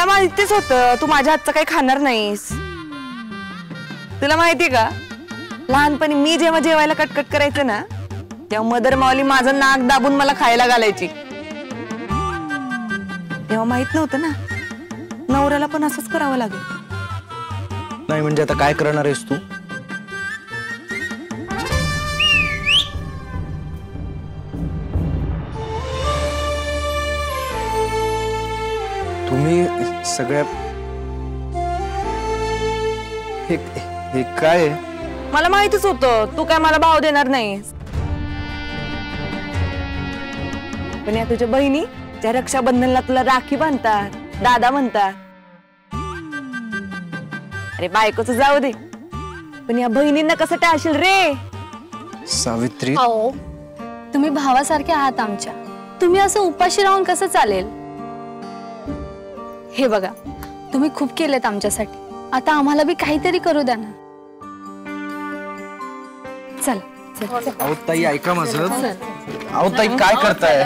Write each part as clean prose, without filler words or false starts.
माहितीच होतं तू माझ्या हातचं काही खाणार नाहीस. तुला माहितीये का लहानपणी मी जेव्हा जेवायला कटकट करायचं ना तेव्हा मदर माऊली माझं नाक दाबून मला खायला घालायची. तेव्हा माहित नव्हतं ना नवऱ्याला पण असंच करावं लागेल. नाही म्हणजे आता काय करणार आहेस तू? तुम्ही सगळ्या हे काय? मला माहितीच होतं तू काय मला भाव देणार नाहीस. पण या तुझ्या बहिणी ज्या रक्षाबंधनला तुला राखी बांधतात दादा म्हणतात. अरे बायकोच जाऊ दे पण या बहिणींना कसं टाळशील रे? सावित्री हो तुम्ही भावासारखे आहात आमच्या. तुम्ही असं उपाशी राहून कसं चालेल? हे बघा तुम्ही खूप केलेत आमच्यासाठी. आता आम्हाला बी काहीतरी करू द्या ना. चल चल. अहो ताई ऐका माझं. अहो ताई काय करताय?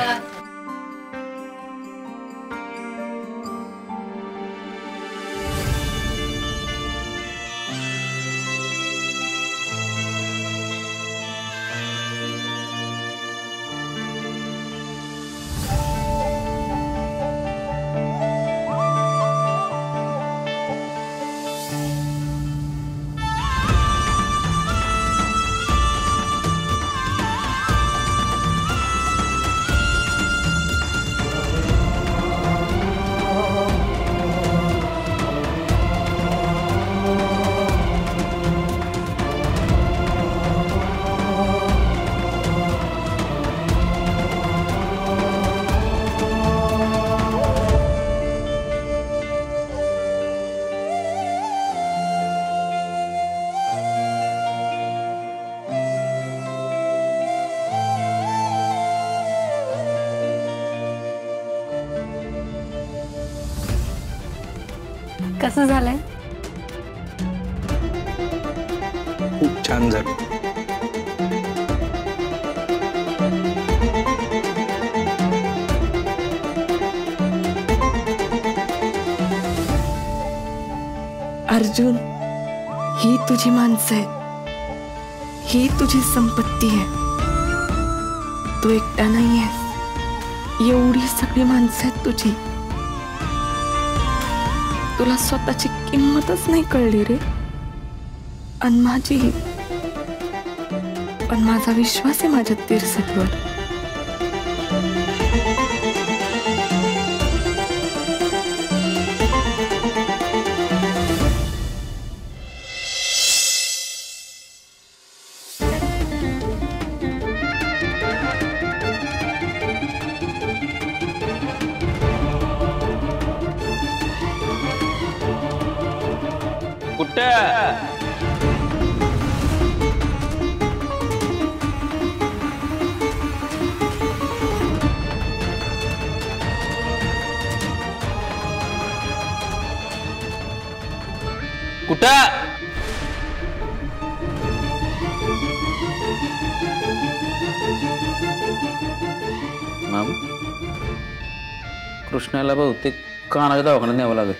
कसं झालंय? खूप छान झालं. अर्जुन ही तुझी माणसं आहे. ही तुझी संपत्ती आहे. तू एकटा नाही आहेस. एवढी सगळी माणसं आहेत तुझी. तुला स्वतःची किंमतच नाही कळली रे. आणि माझी पण माझा विश्वास आहे माझ्या तिरसटवर. कुठं? मॅम कृष्णाला बहुतेक कानाच्या दवाखान्यात न्यावं लागेल.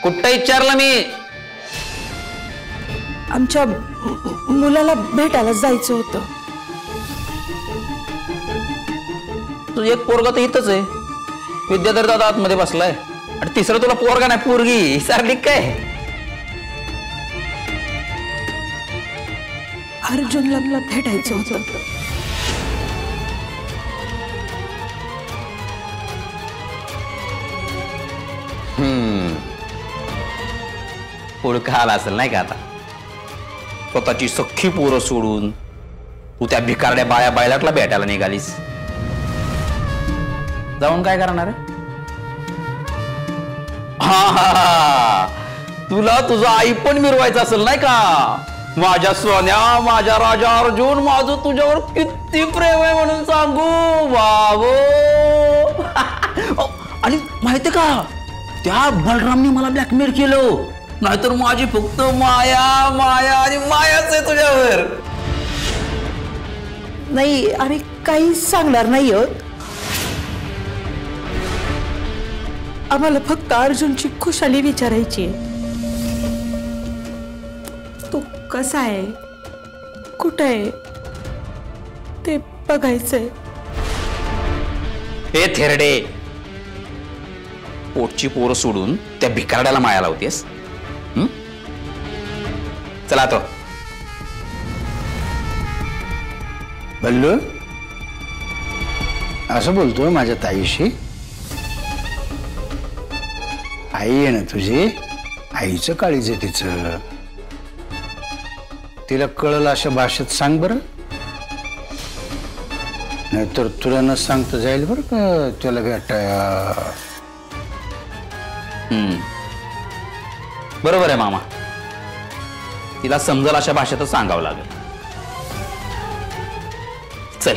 कुठं विचारलं मी? आमच्या मुलाला भेटायला जायचं होतं. तू एक पोरगा तर इथंच आहे. विद्याधर दादा आतमध्ये बसलाय आणि तिसरं तुला पोरगा नाही पोरगी सारली काय? अर्जुनला भेटायचं होतं. पुढं आला असेल नाही का? आता स्वतःची सख्खी पोरं सोडून तू त्या भिकारड्या बाया बायलाटला भेटायला निघालीस. जाऊन काय करणार? हा तुला तुझा आई पण मिरवायचं असेल नाही का? माझ्या सोन्या माझ्या राजा अर्जुन माझं तुझ्यावर किती प्रेम आहे म्हणून सांगू बाबो. आणि माहिती का त्या बलरामने मला ब्लॅकमेल केलं. नाहीतर माझी फक्त माया माया आणि मायाच आहे तुझ्यावर. नाही आम्ही काही सांगणार नाही आहोत. आम्हाला फक्त अर्जुनची खुशाली विचारायची आहे. तो कसा आहे, कुठं आहे ते बघायचंय. हे थेरडे, पोटची पोरं सोडून त्या भिकारड्याला माया लावतेस. चला तो बल्लू असं बोलतोय माझ्या ताईशी? आई आहे ना तुझी, आईचं काळीज आहे तिचं. तिला कळलं अशा भाषेत सांग बरं, नाहीतर तुला न सांगता जाईल बरं का त्याला भेटाया. बरोबर आहे मामा, तिला समजल अशा भाषेतच सांगावं लागेल. चल.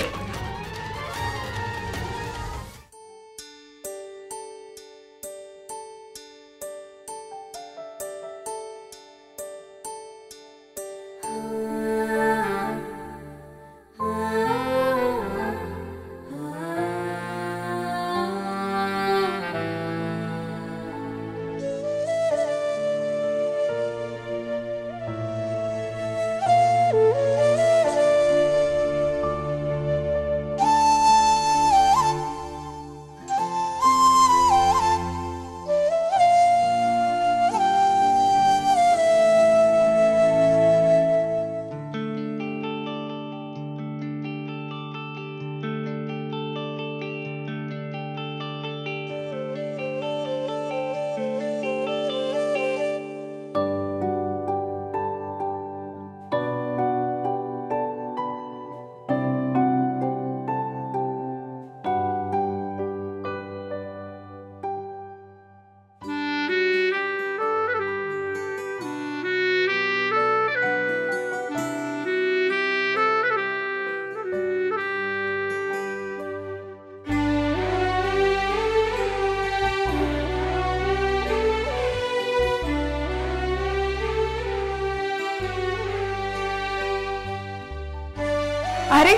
अरे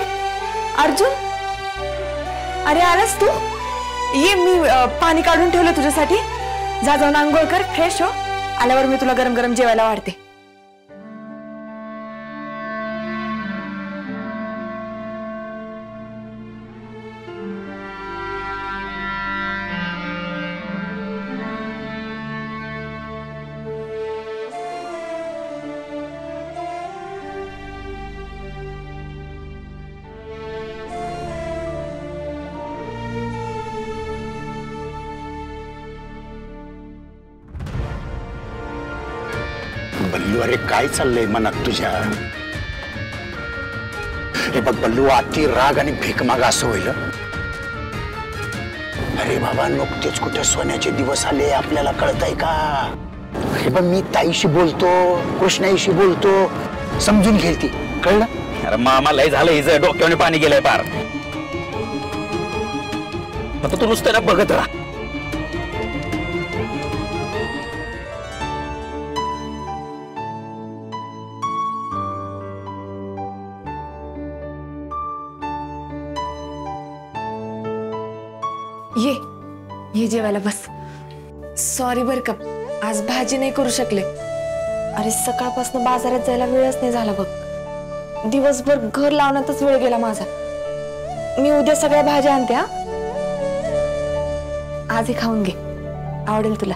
अर्जुन, अरे आलास तू? ये, मी पाणी काढून ठेवलं तुझ्यासाठी. जा जाऊन आंघोळ कर, फ्रेश हो. आल्यावर मी तुला गरम गरम जेवायला वाढते. बल्लू, अरे काय चाललंय मनात तुझ्या? हे बघ बल्लू, अति राग आणि भीकमाग असं होईल. अरे बाबा, नुकतेच कुठे सोन्याचे दिवस आले, आपल्याला कळतंय का? हे बघ, मी ताईशी बोलतो, कृष्णाईशी बोलतो, समजून घेईल ती, कळलं? अरे मामा, लय झालं हिचं, डोक्याने पाणी गेलंय पार. आता तू नुसतं ना बघत राहा. ये जेवायला बस. सॉरी बर का, आज भाजी नाही करू शकले. अरे सकाळपासून बाजारात जायला वेळच नाही झाला बघ. दिवसभर घर लावण्यातच वेळ गेला माझा. मी उद्या सगळ्या भाज्या आणते. आज हे खाऊन घे, आवडेल तुला.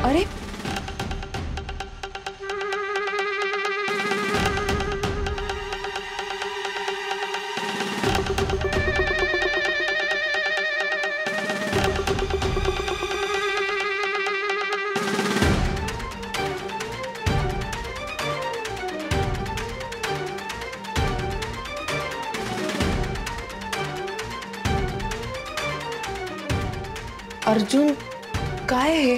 अरे अर्जुन, काय आहे?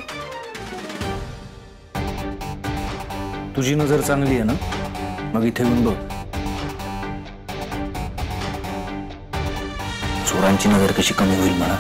तुझी नजर चांगली आहे ना, मग इथे येऊन बघ. चोरांची नजर कशी कमी होईल म्हणा.